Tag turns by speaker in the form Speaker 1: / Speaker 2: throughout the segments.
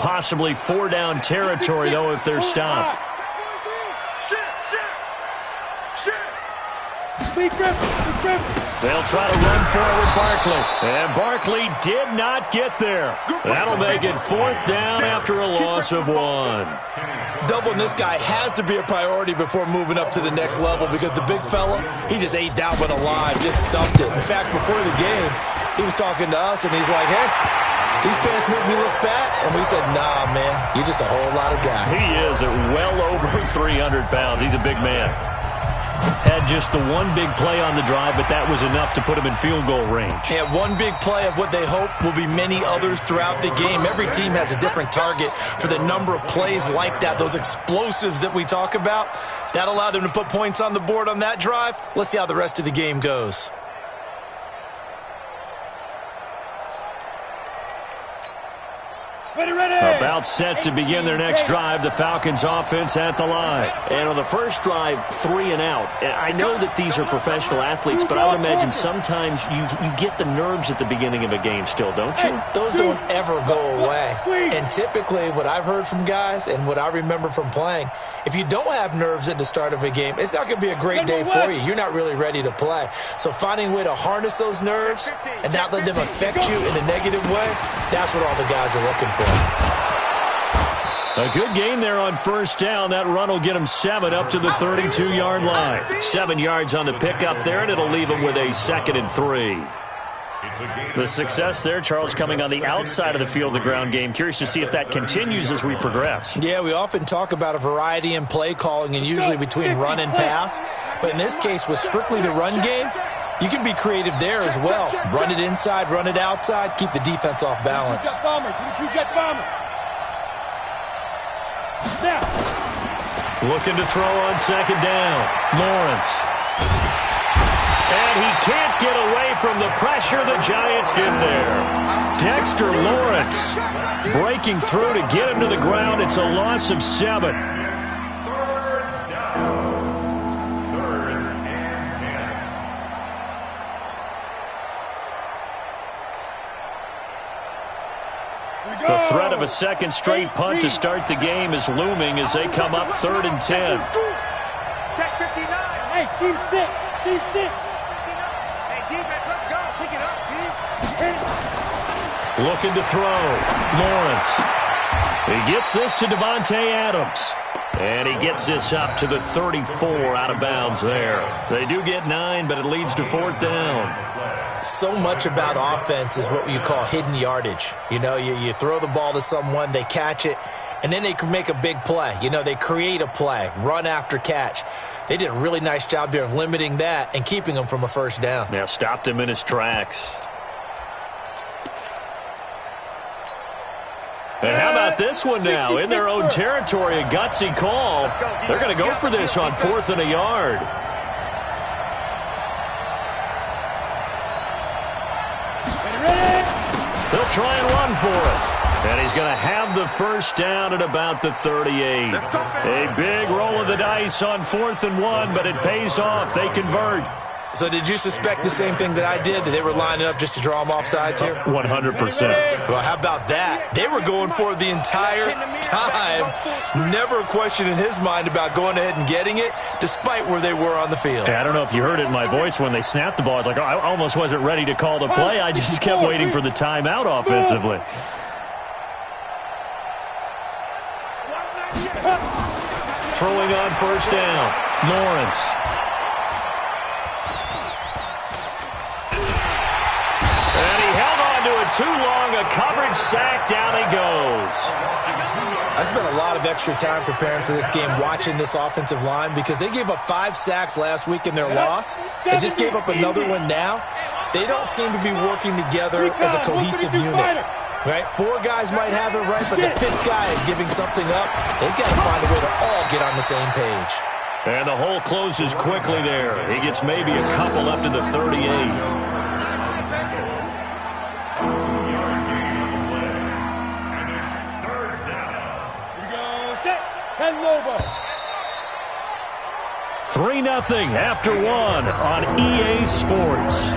Speaker 1: possibly 4-down territory, though, if they're stopped. They'll try to run for it with Barkley. And Barkley did not get there. That'll make it 4th down after a loss of 1.
Speaker 2: Doubling this guy has to be a priority before moving up to the next level because the big fella, he just ate that one alive, just stuffed it. In fact, before the game, he was talking to us, and he's like, hey, these pants make me look fat. And we said, nah, man, you're just a whole lot of guy.
Speaker 1: He is at well over 300 pounds. He's a big man. Had just the one big play on the drive, but that was enough to put him in field goal range.
Speaker 2: Yeah, one big play of what they hope will be many others throughout the game. Every team has a different target for the number of plays like that, those explosives that we talk about. That allowed them to put points on the board on that drive. Let's see how the rest of the game goes.
Speaker 1: About set to begin their next drive, the Falcons offense at the line.
Speaker 3: And on the first drive, 3 and out. I know that these are professional athletes, but I would imagine sometimes you get the nerves at the beginning of a game still, don't you?
Speaker 2: Those don't ever go away. And typically what I've heard from guys and what I remember from playing, if you don't have nerves at the start of a game, it's not going to be a great day for you. You're not really ready to play. So finding a way to harness those nerves and not let them affect you in a negative way, that's what all the guys are looking for.
Speaker 1: A good gain there on 1st down. That run will get him 7 up to the 32-yard line. 7 yards on the pickup there, and it'll leave him with a 2nd and 3. The success there, Charles, coming on the outside of the field, the ground game. Curious to see if that continues as we progress.
Speaker 2: Yeah, we often talk about a variety in play calling and usually between run and pass. But in this case, with strictly the run game, you can be creative there as well. Run it inside, run it outside, keep the defense off balance.
Speaker 1: Looking to throw on 2nd down. Lawrence. And he can't get away from the pressure the Giants give there. Dexter Lawrence breaking through to get him to the ground. It's a loss of 7. The threat of a second straight punt to start the game is looming as they come up 3rd and 10.
Speaker 4: Check 59. Hey, team 6. Team 6. Hey, defense, let's go. Pick it up, D.
Speaker 1: Looking to throw. Lawrence. He gets this to Devontae Adams. And he gets this up to the 34 out of bounds there. They do get 9, but it leads to 4th down.
Speaker 2: So much about offense is what you call hidden yardage. You know, you throw the ball to someone, they catch it, and then they can make a big play. You know, they create a play, run after catch. They did a really nice job there of limiting that and keeping him from a 1st down.
Speaker 1: Yeah, stopped him in his tracks. And how about this one now? In their own territory, a gutsy call. They're going to go for this on 4th and a yard. They'll try and run for it. And he's going to have the 1st down at about the 38. A big roll of the dice on 4th and 1, but it pays off. They convert.
Speaker 2: So did you suspect the same thing that I did, that they were lining up just to draw them off sides here?
Speaker 1: 100%.
Speaker 2: Well, how about that? They were going for it the entire time. Never a question in his mind about going ahead and getting it, despite where they were on the field.
Speaker 1: Yeah, I don't know if you heard it in my voice when they snapped the ball. It's like, I almost wasn't ready to call the play. I just kept waiting for the timeout offensively. Throwing on 1st down. Lawrence. Too long, a coverage sack, down he goes.
Speaker 2: I spent a lot of extra time preparing for this game, watching this offensive line, because they gave up 5 sacks last week in their loss. They just gave up another one now. They don't seem to be working together as a cohesive unit. Right? 4 guys might have it right, but the 5th guy is giving something up. They've got to find a way to all get on the same page.
Speaker 1: And the hole closes quickly there. He gets maybe a couple up to the 38. 3-0 after 1 on EA Sports.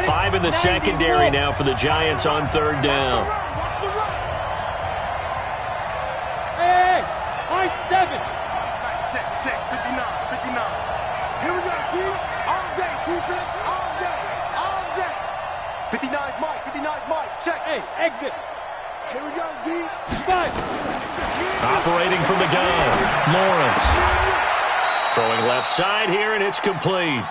Speaker 1: 5 in the secondary now for the Giants on third down.
Speaker 4: Hey, high 7.
Speaker 5: Check, 59. Here we go, D. All day, defense, all day. 59's Mike, check.
Speaker 4: Hey, exit.
Speaker 5: Here we go, D.
Speaker 4: 5.
Speaker 1: Operating from the gun, Lawrence. Throwing left side here, and it's complete.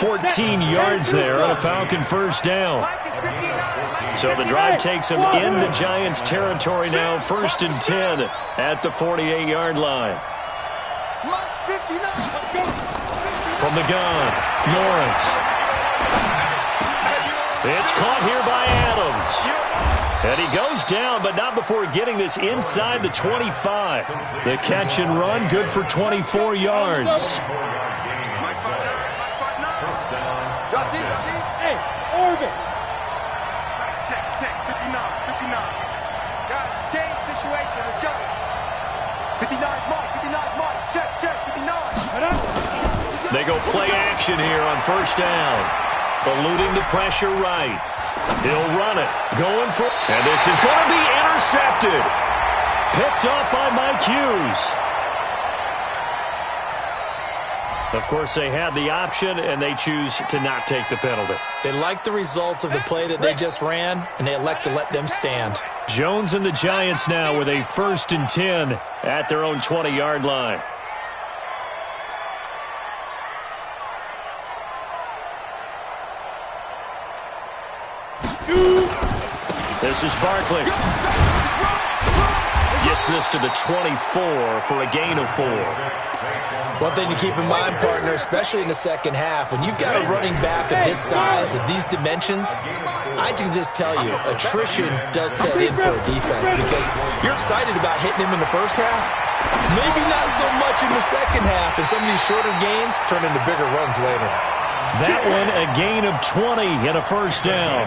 Speaker 1: 14 yards there on a Falcon first down. So the drive takes him into Giants territory now, 1st and 10 at the 48-yard line. From the gun, Lawrence. It's caught here by Adams. And he goes down, but not before getting this inside the 25. The catch and run, good for 24 yards.
Speaker 4: Hey, Oregon.
Speaker 5: Check, 59. Guys, game situation, let's go. 59's Mike, check, 59.
Speaker 1: They go play action here on first down. Eluding the pressure right. He'll run it. Going for... And this is going to be intercepted. Picked up by Mike Hughes. Of course, they had the option, and they choose to not take the penalty.
Speaker 2: They like the results of the play that they just ran, and they elect to let them stand.
Speaker 1: Jones and the Giants now with a 1st and 10 at their own 20-yard line. This is Barkley. Gets this to the 24 for a gain of 4.
Speaker 2: One thing to keep in mind, partner, especially in the second half, when you've got a running back of this size, of these dimensions, I can just tell you, attrition does set in for a defense because you're excited about hitting him in the first half. Maybe not so much in the second half, and some of these shorter gains turn into bigger runs later.
Speaker 1: That one, a gain of 20 and a first down.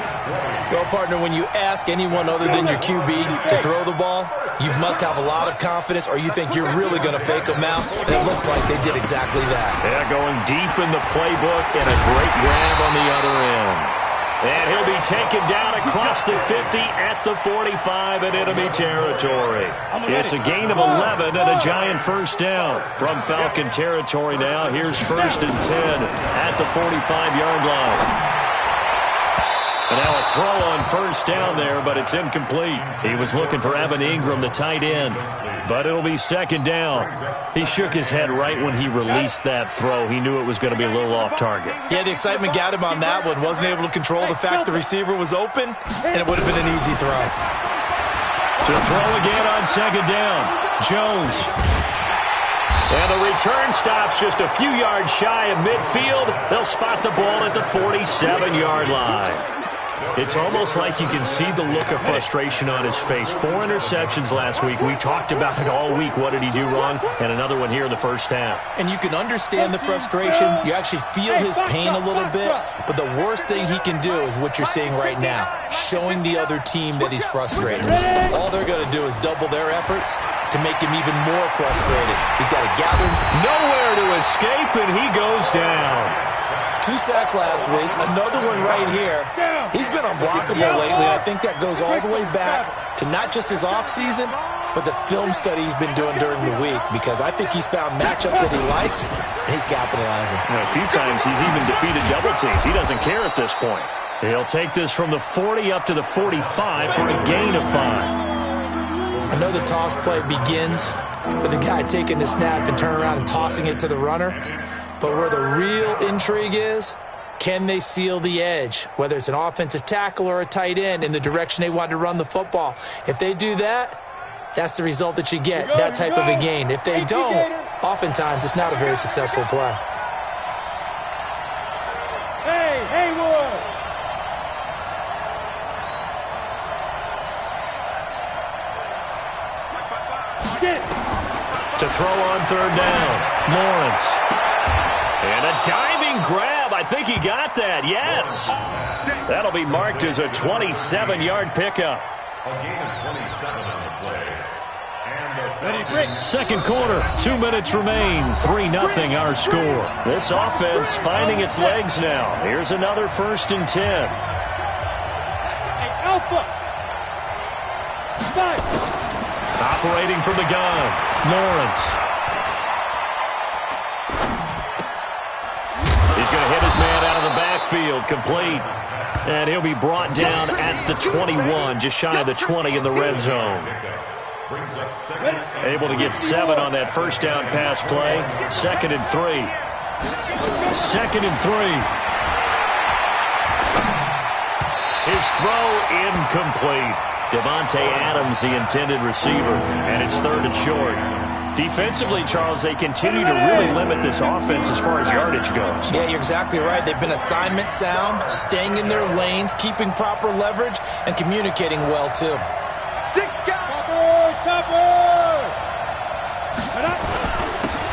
Speaker 2: Well, partner, when you ask anyone other than your QB to throw the ball, you must have a lot of confidence or you think you're really going to fake them out, and it looks like they did exactly that.
Speaker 1: Yeah, going deep in the playbook and a great grab on the other end. And he'll be taken down across the 50 at the 45 in enemy territory. It's a gain of 11 and a Giant first down. From Falcon territory now, here's 1st and 10 at the 45-yard line. And now a throw on first down there, but it's incomplete. He was looking for Evan Ingram, the tight end, but it'll be 2nd down. He shook his head right when he released that throw. He knew it was going to be a little off target.
Speaker 2: Yeah, the excitement got him on that one. Wasn't able to control the fact the receiver was open, and it would have been an easy throw.
Speaker 1: To throw again on 2nd down, Jones. And the return stops just a few yards shy of midfield. They'll spot the ball at the 47-yard line. It's almost like you can see the look of frustration on his face. 4 interceptions last week. We talked about it all week. What did he do wrong? And another one here in the first half.
Speaker 2: And you can understand the frustration. You actually feel his pain a little bit. But the worst thing he can do is what you're seeing right now, showing the other team that he's frustrated. All they're going to do is double their efforts to make him even more frustrated. He's got to gather.
Speaker 1: Nowhere to escape, and he goes down.
Speaker 2: 2 sacks last week, another one right here. He's been unblockable lately, and I think that goes all the way back to not just his offseason, but the film study he's been doing during the week, because I think he's found matchups that he likes, and he's capitalizing.
Speaker 1: A few times he's even defeated double teams. He doesn't care at this point. He'll take this from the 40 up to the 45 for a gain of 5.
Speaker 2: I know the toss play begins with the guy taking the snap and turning around and tossing it to the runner. But where the real intrigue is, can they seal the edge, whether it's an offensive tackle or a tight end, in the direction they want to run the football? If they do that, that's the result that you get, that type of a gain. If they don't, oftentimes it's not a very successful play.
Speaker 4: Hey, Haywood!
Speaker 1: To throw on 3rd down, Lawrence. And a diving grab. I think he got that. Yes. That'll be marked as a 27-yard pickup.
Speaker 6: A gain of 27 on the play. And
Speaker 1: Second quarter, 2 minutes remain, 3-0 our score. This offense finding its legs now. Here's another 1st and 10.
Speaker 4: Hey, Alpha. Five.
Speaker 1: Operating from the gun, Lawrence. He's going to hit his man out of the backfield, complete. And he'll be brought down at the 21, just shy of the 20 in the red zone. Able to get 7 on that first down pass play. 2nd and 3. 2nd and 3. His throw incomplete. Devontae Adams, the intended receiver, and it's 3rd and short. Defensively, Charles, they continue to really limit this offense as far as yardage goes.
Speaker 2: Yeah, you're exactly right. They've been assignment sound, staying in their lanes, keeping proper leverage, and communicating well, too.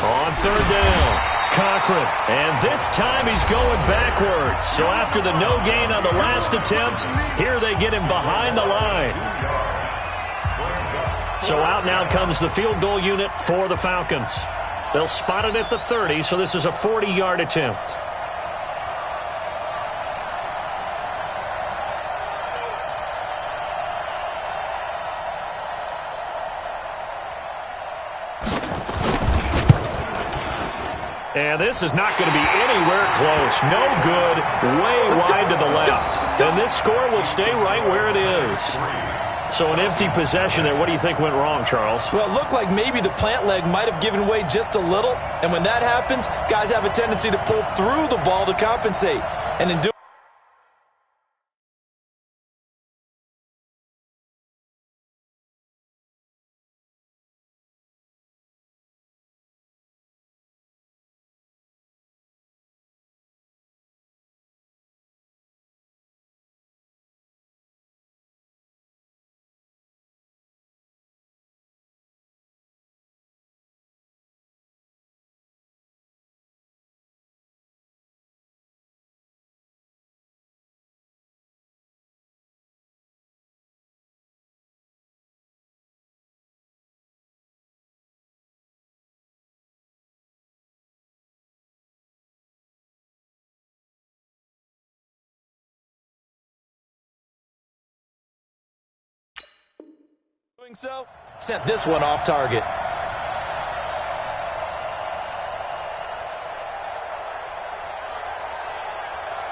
Speaker 1: On 3rd down, Cochran. And this time he's going backwards. So after the no gain on the last attempt, here they get him behind the line. So out now comes the field goal unit for the Falcons. They'll spot it at the 30, so this is a 40-yard attempt. And this is not going to be anywhere close. No good, way wide to the left. And this score will stay right where it is. So an empty possession there. What do you think went wrong, Charles?
Speaker 2: Well, it looked like maybe the plant leg might have given way just a little. And when that happens, guys have a tendency to pull through the ball to compensate. And in doing so, sent this one off target.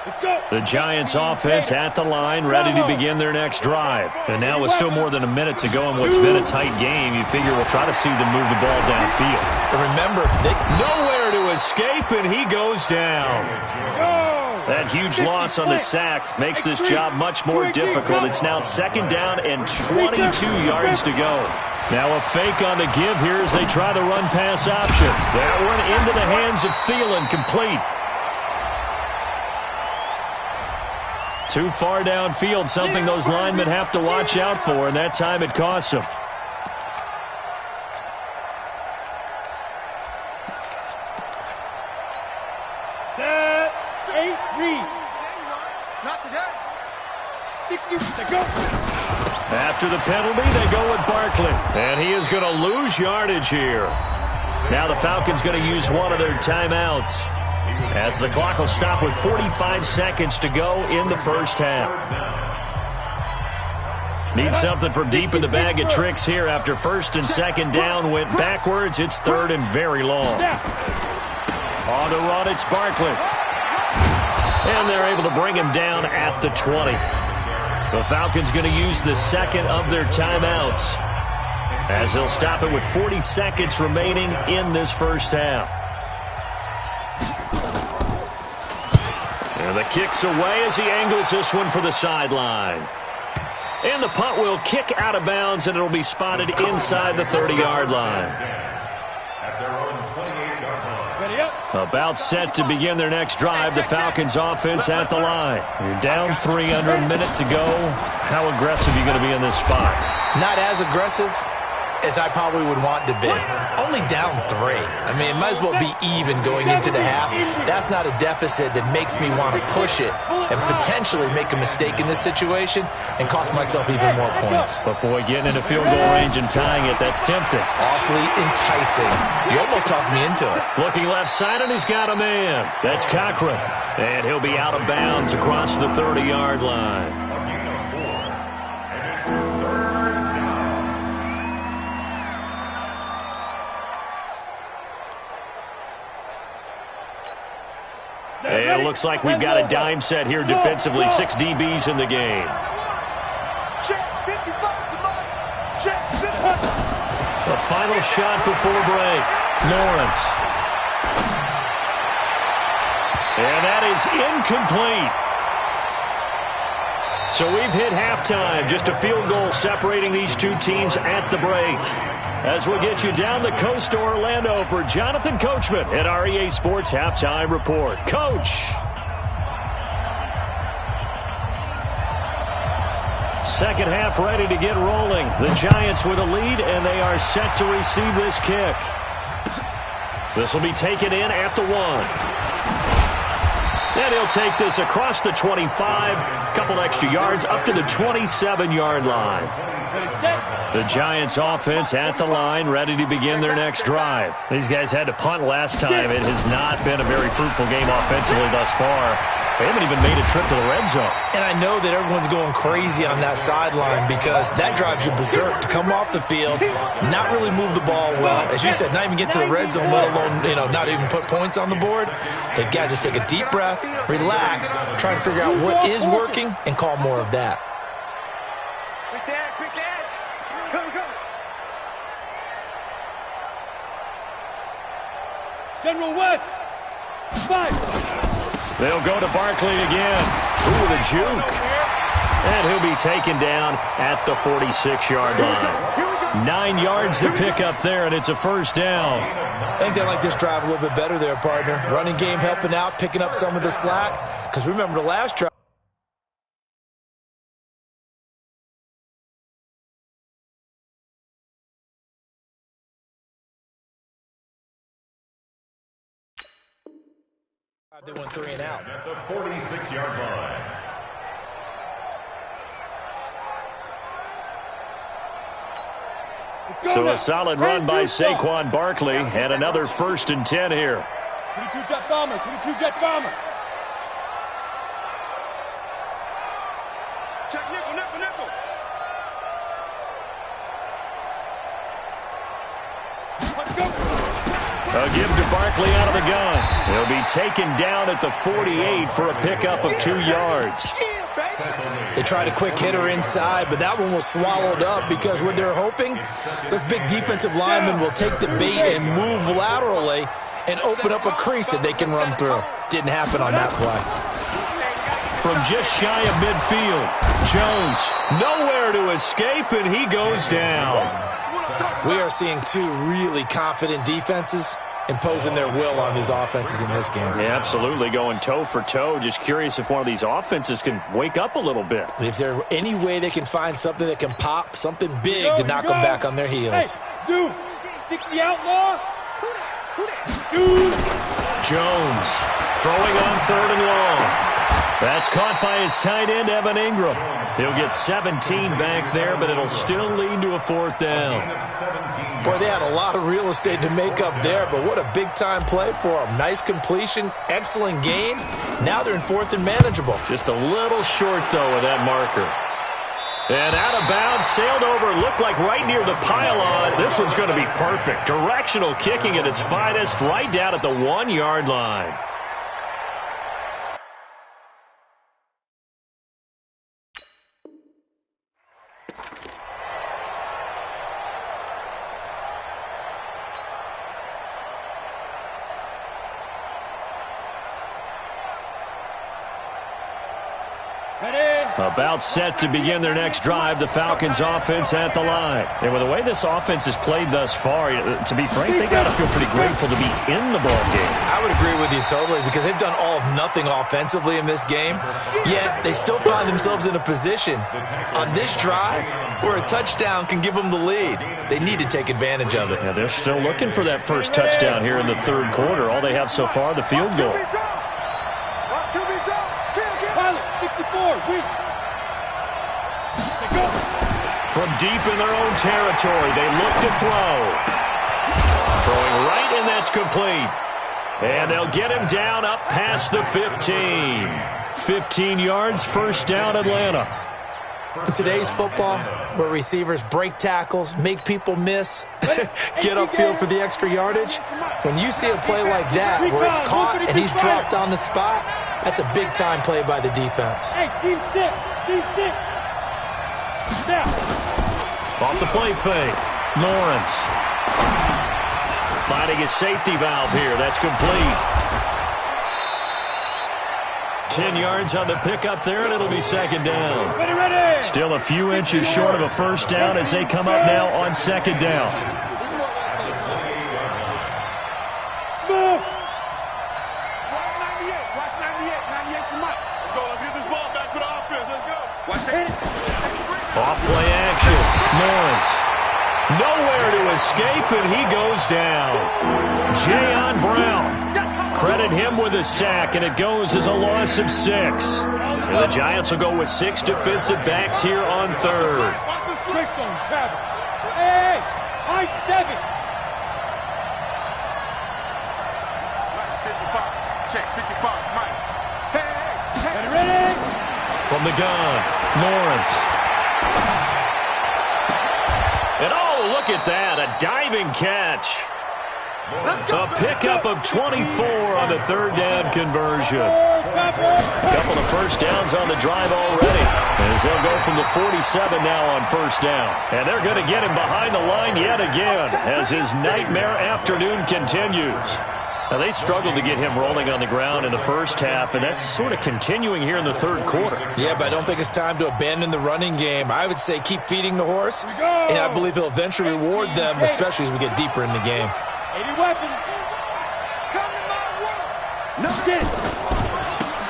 Speaker 4: Let's go.
Speaker 1: The Giants offense at the line, ready to begin their next drive. And now with still more than a minute to go in what's been a tight game, you figure we'll try to see them move the ball downfield.
Speaker 2: Remember,
Speaker 1: nowhere to escape, and he goes down. That huge loss on the sack makes this job much more difficult. It's now 2nd down and 22 yards to go. Now a fake on the give here as they try the run-pass option. That one into the hands of Thielen, complete. Too far downfield, something those linemen have to watch out for, and that time it costs them.
Speaker 4: Set, 8, read. Not today. 60 to go.
Speaker 1: After the penalty, they go with Barkley. And he is going to lose yardage here. Now the Falcons going to use one of their timeouts, as the clock will stop with 45 seconds to go in the first half. Need something from deep in the bag of tricks here after 1st and 2nd down went backwards. It's 3rd and very long. On the run, it's Barkley. And they're able to bring him down at the 20. The Falcons going to use the 2nd of their timeouts, as they'll stop it with 40 seconds remaining in this first half. And the kick's away as he angles this one for the sideline. And the punt will kick out of bounds, and it'll be spotted inside the 30-yard line. About set to begin their next drive, the Falcons offense at the line. You're down 3 under a minute to go. How aggressive are you going to be in this spot?
Speaker 2: Not as aggressive, as I probably would want to be. Only down 3. I mean, it might as well be even going into the half. That's not a deficit that makes me want to push it and potentially make a mistake in this situation and cost myself even more points.
Speaker 1: But, boy, getting into field goal range and tying it, that's tempting.
Speaker 2: Awfully enticing. You almost talked me into it.
Speaker 1: Looking left side, and he's got a man. That's Cochran. And he'll be out of bounds across the 30-yard line. And it looks like we've got a dime set here defensively. 6 DBs in the game. The final shot before break. Lawrence. And that is incomplete. So we've hit halftime. Just a field goal separating these two teams at the break. As we'll get you down the coast to Orlando for Jonathan Coachman at our EA Sports Halftime Report. Coach. Second half ready to get rolling. The Giants with a lead, and they are set to receive this kick. This will be taken in at the 1. And he'll take this across the 25, a couple extra yards, up to the 27-yard line. The Giants offense at the line, ready to begin their next drive. These guys had to punt last time. It has not been a very fruitful game offensively thus far. They haven't even made a trip to the red zone. And I know that everyone's going crazy on that sideline because that drives you berserk to come off the field, not really move the ball well. As you said, not even get to the red zone, let alone, not even put points on the board. They've got to just take a deep breath, relax, try and figure out what is working and call more of that.
Speaker 4: Quick edge. Go. General West. 5.
Speaker 1: They'll go to Barkley again. Ooh, the juke. And he'll be taken down at the 46-yard line. 9 yards to pick up there, and it's a first down.
Speaker 2: I think they like this drive a little bit better there, partner. Running game helping out, picking up some of the slack. Because remember the last drive. They went 3 and out.
Speaker 6: At the 46-yard line.
Speaker 1: So a solid run by Saquon Barkley and another 1st and 10 here.
Speaker 4: 22 Jet Bomber. Check nickel. Let's go.
Speaker 1: A give to Barkley out of the gun. He'll be taken down at the 48 for a pickup of 2 yards.
Speaker 2: They tried a quick hitter inside, but that one was swallowed up because what they're hoping, those big defensive linemen will take the bait and move laterally and open up a crease that they can run through. Didn't happen on that play.
Speaker 1: From just shy of midfield, Jones nowhere to escape, and he goes down.
Speaker 2: We are seeing 2 really confident defenses imposing their will on these offenses in this game.
Speaker 1: Yeah, absolutely, going toe for toe. Just curious if one of these offenses can wake up a little bit.
Speaker 2: Is there any way they can find something that can pop, something big to knock them back on their heels?
Speaker 4: Hey, Zoom, 60 outlaw. Shoot.
Speaker 1: Jones throwing on 3rd and long. That's caught by his tight end, Evan Ingram. He'll get 17 back there, but it'll still lead to a 4th down.
Speaker 2: Boy, they had a lot of real estate to make up there, but what a big-time play for them. Nice completion, excellent game. Now they're in 4th and manageable.
Speaker 1: Just a little short, though, with that marker. And out of bounds, sailed over, looked like right near the pylon. This one's going to be perfect. Directional kicking at its finest, right down at the 1-yard line. About set to begin their next drive, the Falcons offense at the line. And with the way this offense has played thus far, to be frank, they got to feel pretty grateful to be in the ball game.
Speaker 2: I would agree with you totally because they've done all of nothing offensively in this game, yet they still find themselves in a position on this drive where a touchdown can give them the lead. They need to take advantage of it.
Speaker 1: Yeah, they're still looking for that first touchdown here in the third quarter. All they have so far, the field goal. From deep in their own territory, they look to throw. Throwing right, and that's complete. And they'll get him down up past the 15. 15 yards, first down, Atlanta.
Speaker 2: In today's football, where receivers break tackles, make people miss, get upfield for the extra yardage, when you see a play like that where it's caught and he's dropped on the spot, that's a big-time play by the defense.
Speaker 4: Hey, team six. Now.
Speaker 1: Off the play fake, Lawrence. Finding his safety valve here. That's complete. 10 yards on the pickup there, and it'll be second down.
Speaker 4: Ready.
Speaker 1: Still a few inches short of a first down as they come up now on second down.
Speaker 4: Smooth.
Speaker 5: Watch 98. 98's the mic. Let's go. Let's get this ball back for the offense. Let's go. Watch it.
Speaker 1: Off play action, Lawrence. Nowhere to escape, and he goes down. Jayon Brown. Credit him with a sack, and it goes as a loss of 6. And the Giants will go with 6 defensive backs here on third.
Speaker 4: Hey, high 7.
Speaker 5: 55. Check 55. Mike. Hey.
Speaker 4: Ready.
Speaker 1: From the gun, Lawrence. And oh, look at that, a diving catch. A pickup of 24 on the third down conversion. A couple of first downs on the drive already, as they'll go from the 47 now on first down. And they're going to get him behind the line yet again as his nightmare afternoon continues. Now, they struggled to get him rolling on the ground in the first half, and that's sort of continuing here in the third quarter.
Speaker 2: Yeah, but I don't think it's time to abandon the running game. I would say keep feeding the horse, and I believe he'll eventually reward them, especially as we get deeper in the game.
Speaker 4: 80 weapons. Come to my work. No get.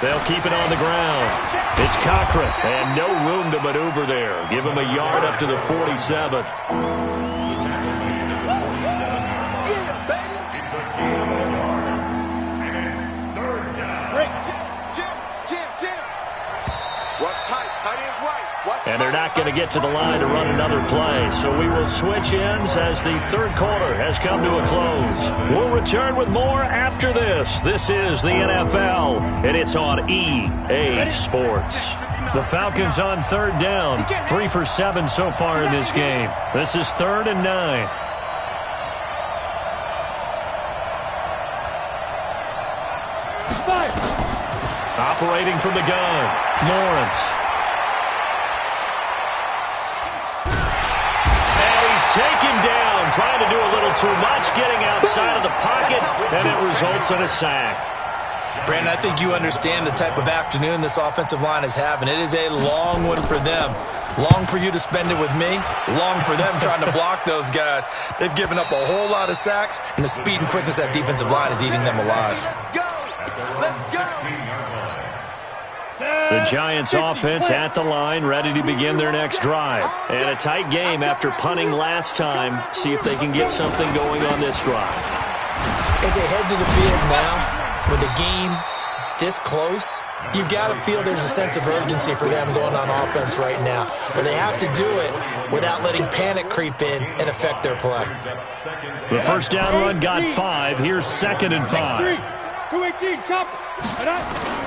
Speaker 1: They'll keep it on the ground. It's Cochran, and no room to maneuver there. Give him a yard up to the 47. And they're not going to get to the line to run another play. So we will switch ends as the third quarter has come to a close. We'll return with more after this. This is the NFL, and it's on EA Sports. The Falcons on third down. 3 for 7 so far in this game. This is 3rd and 9. Operating from the gun, Lawrence. Taken down, trying to do a little too much, getting outside of the pocket, and it results in a sack.
Speaker 2: Brandon, I think you understand the type of afternoon this offensive line is having. It is a long one for them. Long for you to spend it with me. Long for them trying to block those guys. They've given up a whole lot of sacks, and the speed and quickness of that defensive line is eating them alive.
Speaker 5: Let's go.
Speaker 1: The Giants offense at the line, ready to begin their next drive. And a tight game after punting last time. See if they can get something going on this drive.
Speaker 2: As they head to the field now, with the game this close, you've got to feel there's a sense of urgency for them going on offense right now. But they have to do it without letting panic creep in and affect their play.
Speaker 1: The first down run got 5. Here's 2nd and 5.
Speaker 4: 218, chop it.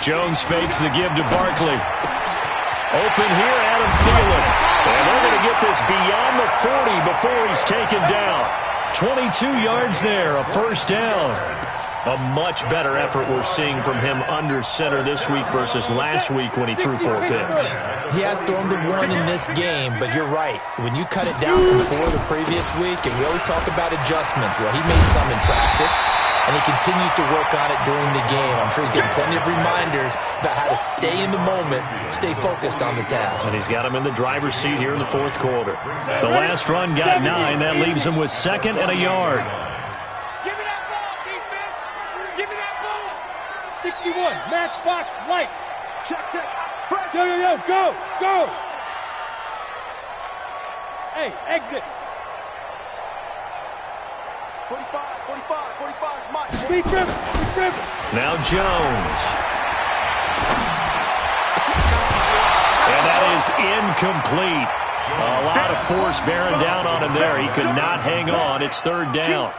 Speaker 1: Jones fakes the give to Barkley. Open here, Adam Thielen. And they're going to get this beyond the 40 before he's taken down. 22 yards there, a first down. A much better effort we're seeing from him under center this week versus last week when he threw 4 picks.
Speaker 2: He has thrown the 1 in this game, but you're right. When you cut it down from 4 the previous week, and we always talk about adjustments, well, he made some in practice. And he continues to work on it during the game. I'm sure he's getting plenty of reminders about how to stay in the moment, stay focused on the task.
Speaker 1: And he's got him in the driver's seat here in the fourth quarter. The last run got 9. That leaves him with 2nd and a yard.
Speaker 4: Give me that ball, defense. Give me that ball. 61, matchbox, lights. Check. Yo, go. Hey, exit. 45, Mike. Speed driven.
Speaker 1: Now Jones. And that is incomplete. A lot of force bearing down on him there. He could not hang on. It's 3rd down.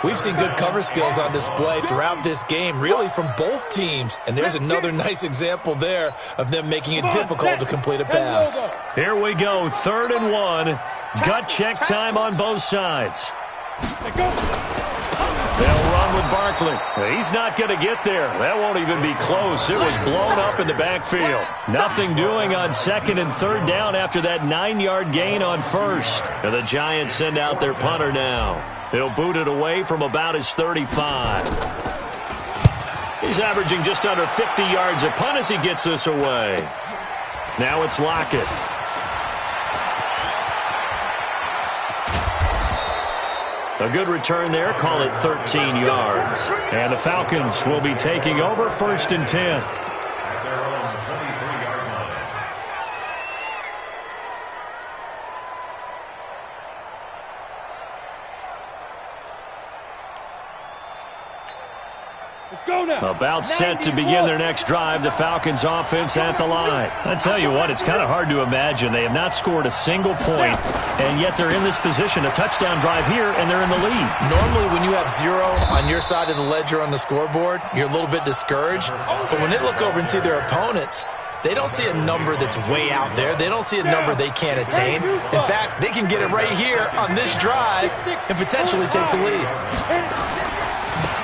Speaker 2: We've seen good cover skills on display throughout this game, really from both teams. And there's another nice example there of them making it difficult to complete a pass.
Speaker 1: Here we go, 3rd and 1. Gut check time on both sides. They'll run with Barkley. He's not going to get there. That won't even be close. It was blown up in the backfield. Nothing doing on 2nd and 3rd down after that 9-yard gain on 1st. And the Giants send out their punter now. He'll boot it away from about his 35. He's averaging just under 50 yards a punt as he gets this away. Now it's Lockett. A good return there, call it 13 yards. And the Falcons will be taking over 1st and 10. About set to begin their next drive, the Falcons offense at the line. I tell you what, it's kind of hard to imagine. They have not scored a single point, and yet they're in this position, a touchdown drive here, and they're in the lead.
Speaker 2: Normally, when you have 0 on your side of the ledger on the scoreboard, you're a little bit discouraged. But when they look over and see their opponents, they don't see a number that's way out there. They don't see a number they can't attain. In fact, they can get it right here on this drive and potentially take the lead.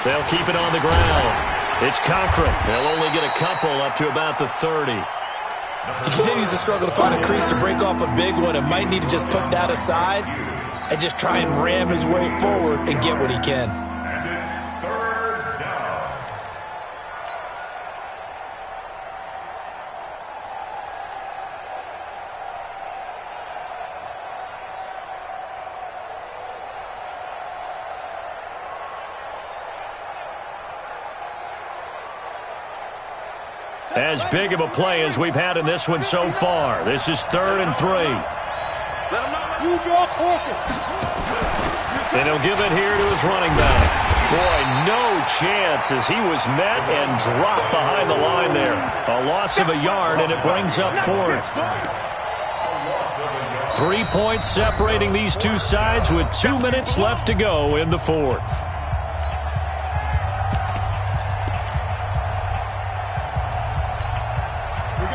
Speaker 1: They'll keep it on the ground. It's Cochran. They'll only get a couple up to about the 30.
Speaker 2: He continues to struggle to find a crease to break off a big one and might need to just put that aside and just try and ram his way forward and get what he can.
Speaker 6: And it's 3rd down.
Speaker 1: As big of a play as we've had in this one so far. This is 3rd and 3. And he'll give it here to his running back. Boy, no chance as he was met and dropped behind the line there. A loss of a yard, and it brings up 4th. 3 points separating these two sides with 2 minutes left to go in the 4th.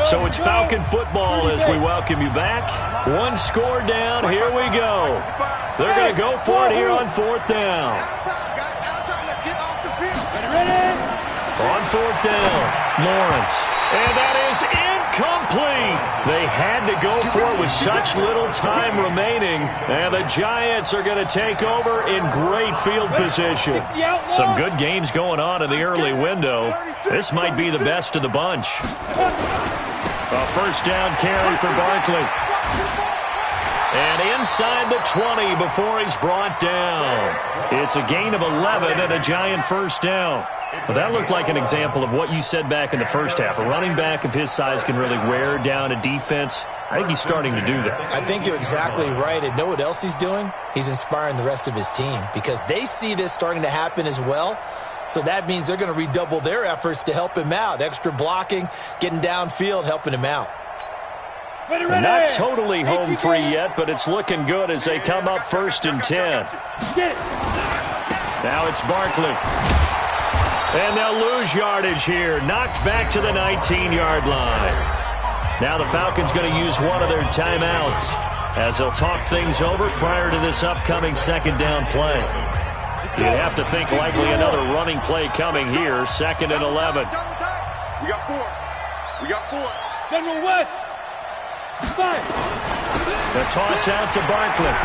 Speaker 1: So it's Falcon football as we welcome you back. 1 score down. Here we go. They're going to go for it here on 4th down. On 4th down, Lawrence. And that is incomplete. They had to go for it with such little time remaining. And the Giants are going to take over in great field position. Some good games going on in the early window. This might be the best of the bunch. A 1st down carry for Barkley. And inside the 20 before he's brought down. It's a gain of 11 and a Giant 1st down. Well, that looked like an example of what you said back in the first half. A running back of his size can really wear down a defense. I think he's starting to do that.
Speaker 2: I think you're exactly right. And know what else he's doing? He's inspiring the rest of his team because they see this starting to happen as well. So that means they're going to redouble their efforts to help him out. Extra blocking, getting downfield, helping him out.
Speaker 1: Not totally home free yet, but it's looking good as they come up 1st and 10. Now it's Barkley. And they'll lose yardage here. Knocked back to the 19-yard line. Now the Falcons going to use one of their timeouts as they'll talk things over prior to this upcoming 2nd down play. You'd have to think likely another running play coming here. 2nd and 11.
Speaker 5: We got 4.
Speaker 4: General West. 5.
Speaker 1: The toss out to Barkley.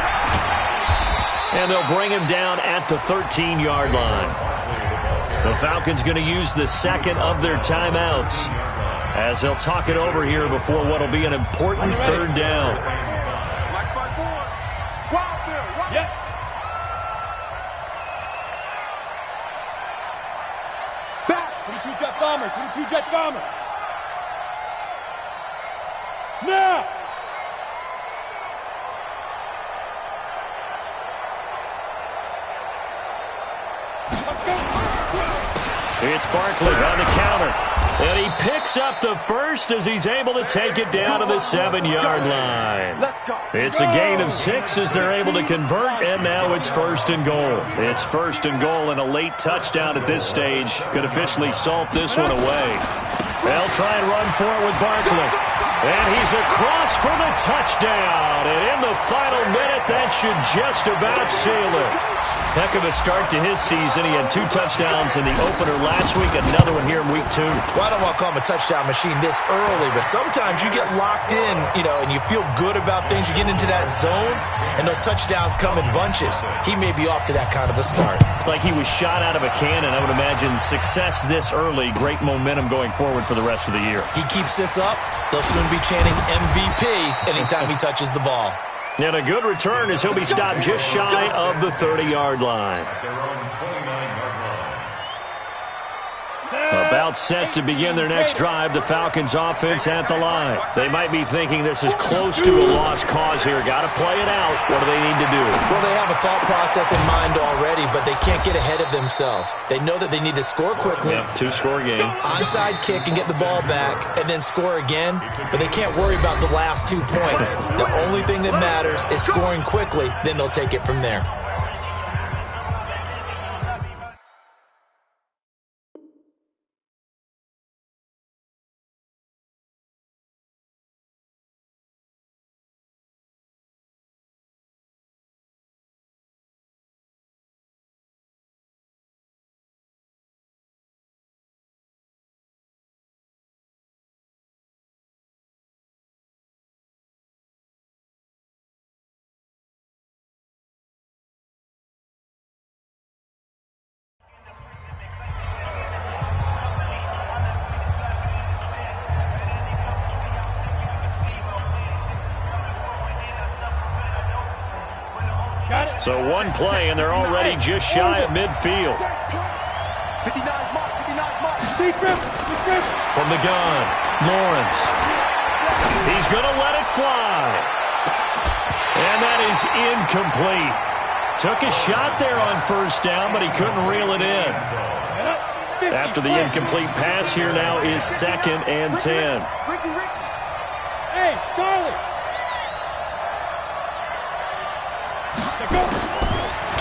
Speaker 1: And they'll bring him down at the 13-yard line. The Falcons going to use the second of their timeouts as they'll talk it over here before what will be an important third down.
Speaker 4: Yep. Back. 22-jet bomber. 22-jet bomber. Now.
Speaker 1: It's Barkley on the counter. And he picks up the first as he's able to take it down to the 7-yard line. It's a gain of 6 as they're able to convert, and now it's 1st and goal. It's 1st and goal, and a late touchdown at this stage could officially salt this one away. They'll try and run for it with Barkley. And he's across for the touchdown. And in the final minute, that should just about seal it. Heck of a start to his season. He had 2 touchdowns in the opener last week, another one here in week 2.
Speaker 2: Well, I don't want to call him a touchdown machine this early, but sometimes you get locked in, and you feel good about things. You get into that zone, and those touchdowns come in bunches. He may be off to that kind of a start.
Speaker 1: It's like he was shot out of a cannon. I would imagine success this early, great momentum going forward for the rest of the year.
Speaker 2: He keeps this up, they'll soon be chanting MVP anytime he touches the ball.
Speaker 1: And a good return as he'll be stopped just shy of the 30-yard line. About set to begin their next drive, the Falcons offense at the line. They might be thinking this is close to a lost cause here. Got to play it out. What do they need to do?
Speaker 2: Well, they have a thought process in mind already, but they can't get ahead of themselves. They know that they need to score quickly.
Speaker 1: Yep, 2-score game.
Speaker 2: Onside kick and get the ball back and then score again, but they can't worry about the last 2 points. The only thing that matters is scoring quickly, then they'll take it from there.
Speaker 1: So one play, and they're already just shy of midfield. From the gun, Lawrence. He's going to let it fly. And that is incomplete. Took a shot there on 1st down, but he couldn't reel it in. After the incomplete pass, here now is 2nd and 10.
Speaker 4: Hey, Charlie.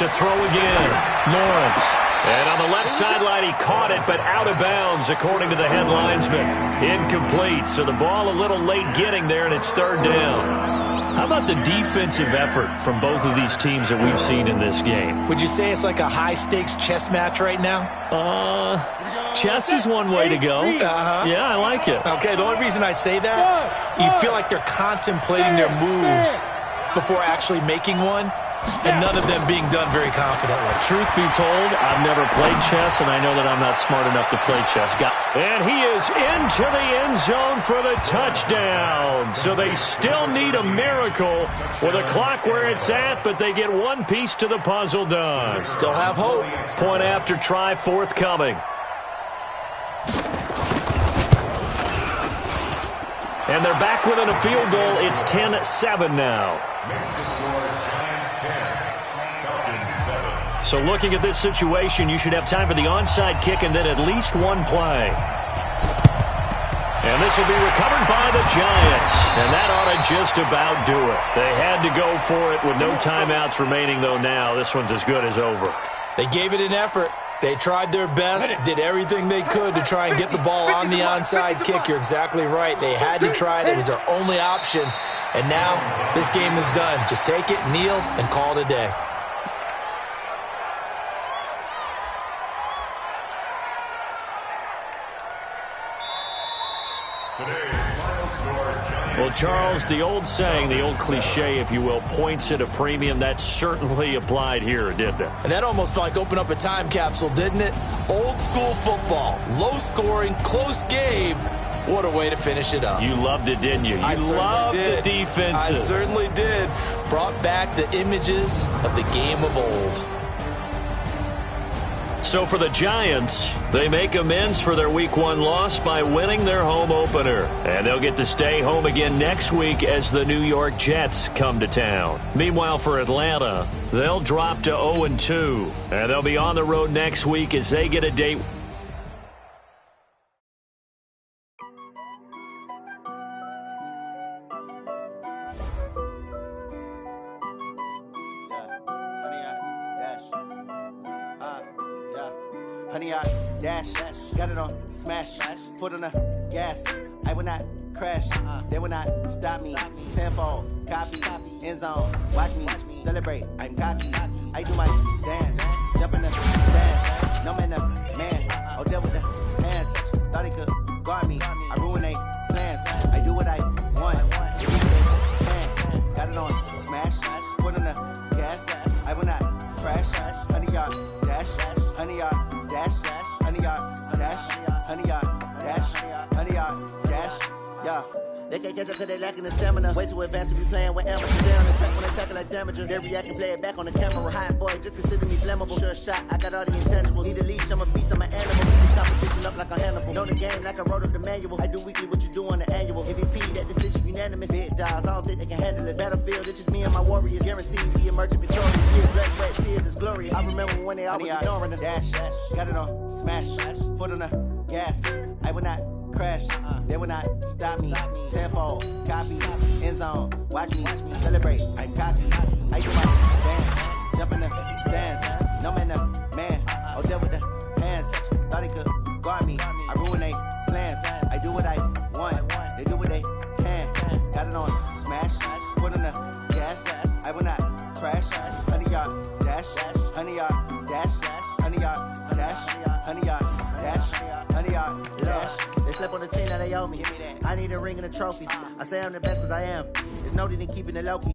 Speaker 1: To throw again, Lawrence. And on the left sideline, he caught it, but out of bounds, according to the head linesman. Incomplete, so the ball a little late getting there, and it's 3rd down. How about the defensive effort from both of these teams that we've seen in this game?
Speaker 2: Would you say it's like a high-stakes chess match right now?
Speaker 1: Chess is one way to go. Yeah, I like it.
Speaker 2: Okay, the only reason I say that, you feel like they're contemplating their moves before actually making one. And none of them being done very confidently.
Speaker 1: Truth be told, I've never played chess, and I know that I'm not smart enough to play chess. And he is into the end zone for the touchdown. So they still need a miracle with a clock where it's at, but they get one piece to the puzzle done.
Speaker 2: Still have hope.
Speaker 1: Point after try forthcoming. And they're back within a field goal. It's 10-7 now. So looking at this situation, you should have time for the onside kick and then at least one play. And this will be recovered by the Giants. And that ought to just about do it. They had to go for it with no timeouts remaining, though now. This one's as good as over.
Speaker 2: They gave it an effort. They tried their best, did everything they could to try and get the ball on the onside kick. You're exactly right. They had to try it. It was their only option. And now this game is done. Just take it, kneel, and call it a day.
Speaker 6: Today's final
Speaker 1: Well, Charles, the old saying, the old cliche, if you will, points at a premium. That certainly applied here, didn't it?
Speaker 2: And that almost like opened up a time capsule, didn't it? Old school football, low scoring, close game. What a way to finish it up.
Speaker 1: You loved it, didn't you? You loved the defenses.
Speaker 2: I certainly did. Brought back the images of the game of old.
Speaker 1: So for the Giants, they make amends for their Week 1 loss by winning their home opener. And they'll get to stay home again next week as the New York Jets come to town. Meanwhile, for Atlanta, they'll drop to 0-2. And they'll be on the road next week as they get a date.
Speaker 7: Honey, I dash, got it on, smash, foot on the gas. I will not crash, they will not stop me. Tenfold, copy, end zone, watch me celebrate. I'm cocky, I do my dance, jump in the dance. No man, oh, deal with the hands. Thought he could guard me, I ruin they plans. I do what I want, got it on, smash, foot on the gas. I will not crash, honey, y'all dash, honey, y'all dash, honey, y'all dash, honey, y'all dash, honey, y'all dash, yeah. They can't catch up cause they lacking the stamina. Way too advanced to be playing with amateurs. They on the track when they tackle like damager. They react and play it back on the camera. Hot boy, just consider me flammable. Sure shot, I got all the intangibles. Need a leash, I'm a beast, I'm an animal. Keep the competition up like a Hannibal. Know the game like I wrote up the manual. I do weekly what you do on the annual. MVP, that decision unanimous. Big dogs, I don't think they can handle it. Battlefield, it's just me and my warriors. Guaranteed we emerging victorious. Tears, blood, sweat, tears is glorious. I remember when they always ignoring us. Dash, got it on, smash, foot on the gas. I will not crash, they will not stop me. Tenfold, copy, end zone, watch me celebrate. I'm cocky, I do my dance, jump in the stands. No man, oh, deal with the hands. Thought he could guard me, I ruin they plans. I do what I want, they do what they can. Got it on, smash, foot on the gas. I will not crash, honey, y'all dash, honey, y'all dash, honey, y'all dash, honey, y'all dash, honey, y'all dash. They slept on the team that they owe me. I need a ring and a trophy. I say I'm the best cause I am. It's noted in keeping it low key.